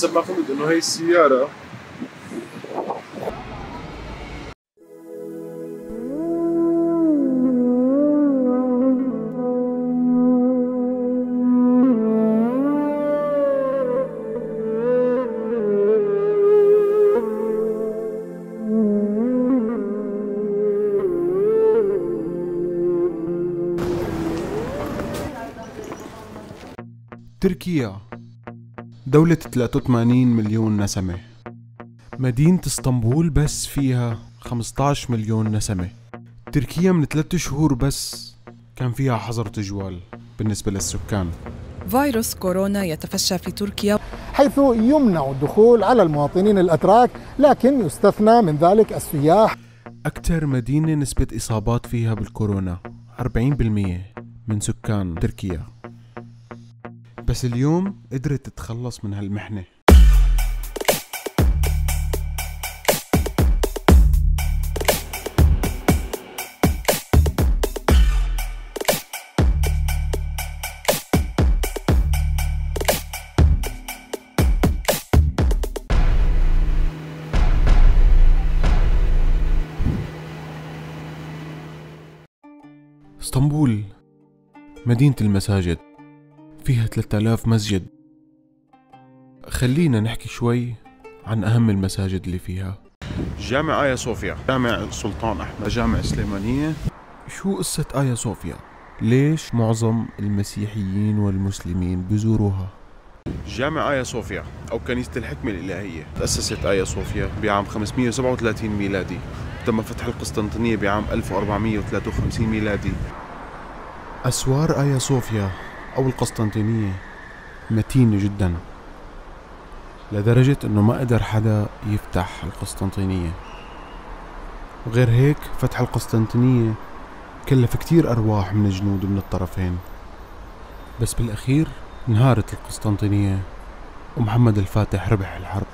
حسب ما فهمت انه هي السيارة تركيا دولة 83 مليون نسمة. مدينة اسطنبول بس فيها 15 مليون نسمة. تركيا من 3 شهور بس كان فيها حظر تجوال بالنسبة للسكان. فيروس كورونا يتفشى في تركيا، حيث يمنع الدخول على المواطنين الأتراك، لكن يستثنى من ذلك السياح. أكثر مدينة نسبة إصابات فيها بالكورونا 40% من سكان تركيا، بس اليوم قدرت تتخلص من هالمحنة. اسطنبول مدينة المساجد، فيها 3000 مسجد. خلينا نحكي شوي عن أهم المساجد اللي فيها. جامع آيا صوفيا، جامع السلطان أحمد، جامع سليمانية. شو قصة آيا صوفيا؟ ليش معظم المسيحيين والمسلمين بيزوروها؟ جامع آيا صوفيا أو كنيسة الحكمة الإلهية تأسست آيا صوفيا بعام 537 ميلادي، تم فتح القسطنطينية بعام 1453 ميلادي. أسوار آيا صوفيا أو القسطنطينية متينة جدا، لدرجة أنه ما قدر حدا يفتح القسطنطينية. وغير هيك فتح القسطنطينية كلف كتير أرواح من الجنود من الطرفين، بس بالأخير انهارت القسطنطينية ومحمد الفاتح ربح الحرب.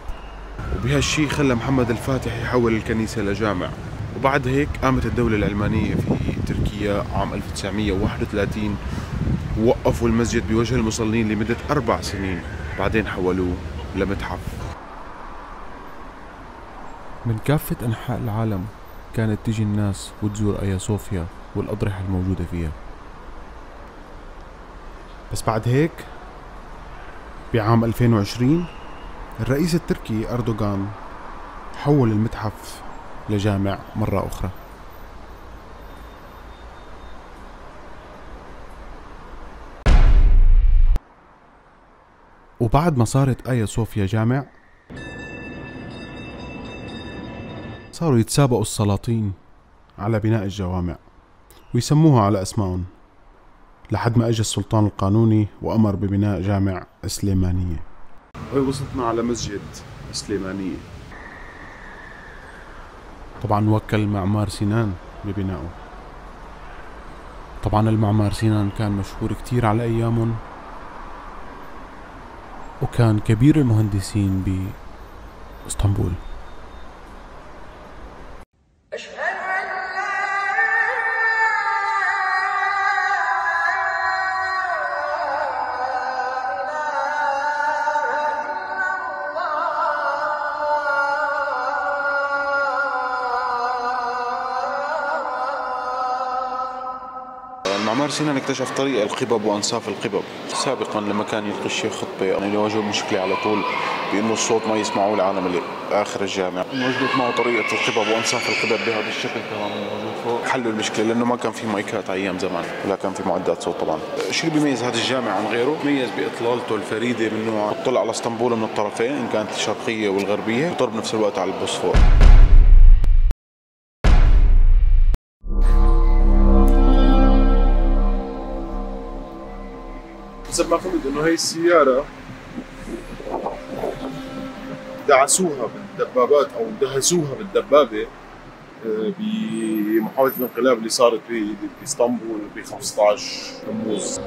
وبهالشي خلى محمد الفاتح يحول الكنيسة لجامع. وبعد هيك قامت الدولة العلمانية في تركيا عام 1931، وقفوا المسجد بوجه المصلين لمدة 4 سنين، بعدين حولوه لمتحف. من كافة أنحاء العالم كانت تيجي الناس وتزور آيا صوفيا والأضرحة الموجودة فيها. بس بعد هيك بعام 2020 الرئيس التركي أردوغان حول المتحف لجامع مرة أخرى. وبعد ما صارت آيا صوفيا جامع، صاروا يتسابقوا السلاطين على بناء الجوامع ويسموها على أسمائهم، لحد ما أجى السلطان القانوني وأمر ببناء جامع سليمانية. وهي وصلتنا على مسجد سليمانية. طبعا وكل معمار سنان ببنائه. طبعا المعمار سنان كان مشهور كتير على أيامهم، وكان كبير المهندسين باسطنبول. معمار سنان اكتشف طريقة القبب وأنساف القبب. سابقا لما كان يلقي الشيخ خطبة يعني يواجهوا مشكلة على طول بأنه الصوت ما يسمعوه العالم اللي آخر الجامع، وجدت معه طريقة القبب وأنساف القبب بهذا الشكل كمان موجود فوق. حلوا المشكلة لأنه ما كان في مايكات على أيام زمان ولا كان في معدات صوت. طبعا الشيء اللي بيميز هذا الجامع عن غيره، بيميز بإطلالته الفريدة من نوع، بتطلع على اسطنبول من الطرفين إن كانت الشرقية والغربية، وطر بنفس الوقت على البوسفور. حسب ما فهمت انه هي السيارة دعسوها بالدبابات او دهسوها بالدبابة بمحاولة الانقلاب اللي صارت باسطنبول ب 15 تموز.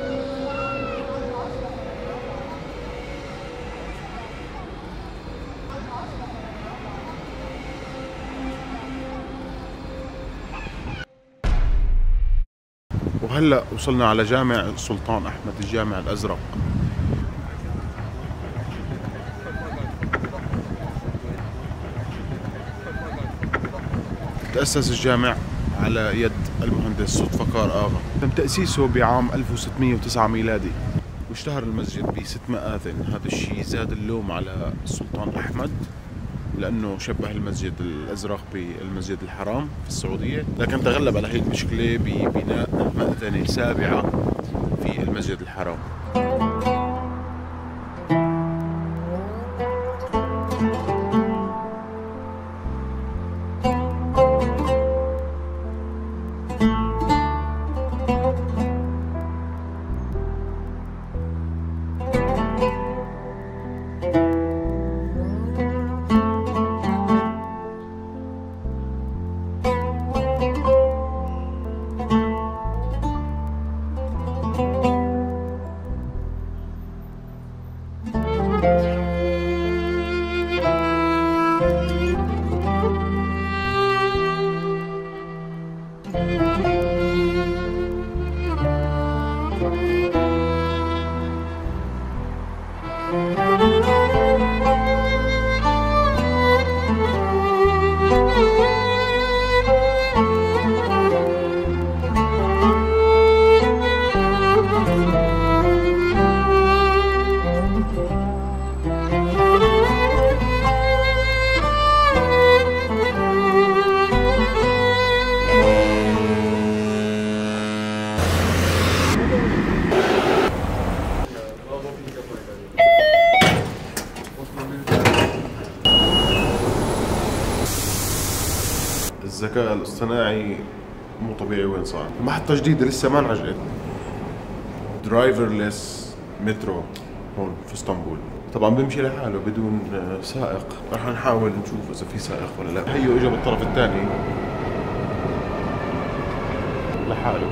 وهلا وصلنا على جامع السلطان أحمد، الجامع الأزرق. تأسس الجامع على يد المهندس صدفكار آغا. تم تأسيسه بعام 1609 ميلادي، واشتهر المسجد ب6 مآذن. هذا الشيء زاد اللوم على السلطان أحمد لأنه شبه المسجد الأزرق بالمسجد الحرام في السعودية، لكن تغلب على هي المشكلة ببناء مأذنة سابعة في المسجد الحرام. الذكاء الاصطناعي مو طبيعي وين صار. محطة جديدة لسه ما انعجقت، درايفرلس مترو هون في اسطنبول. طبعا بيمشي لحاله بدون سائق. رح نحاول نشوف اذا في سائق ولا لا. هيو اجى بالطرف الثاني لحاله.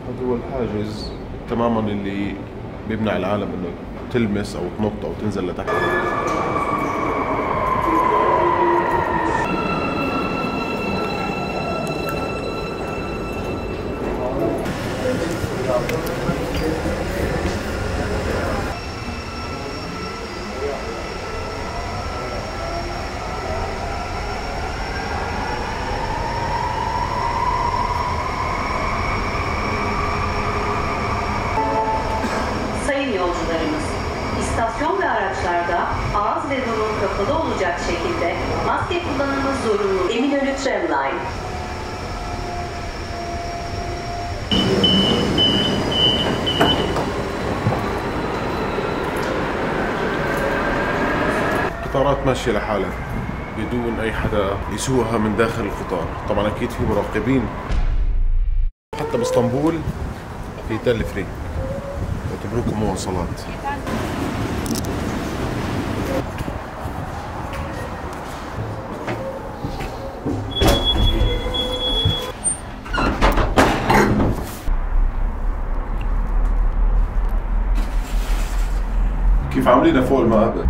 هذا هو الحاجز تماما اللي بيمنع العالم انه تلمس او تنط او تنزل لتحت. Sayın yolcularımız, istasyon ve araçlarda ağız ve burun kapalı olacak şekilde maske kullanımı zorunlu. Eminönü Tramline. قطارات ماشية لحالها بدون أي حدا يسوقها من داخل القطار. طبعا أكيد في مراقبين. حتى باسطنبول في تل فري، يعتبروكم مواصلات. كيف عاملينها فوق المقابر؟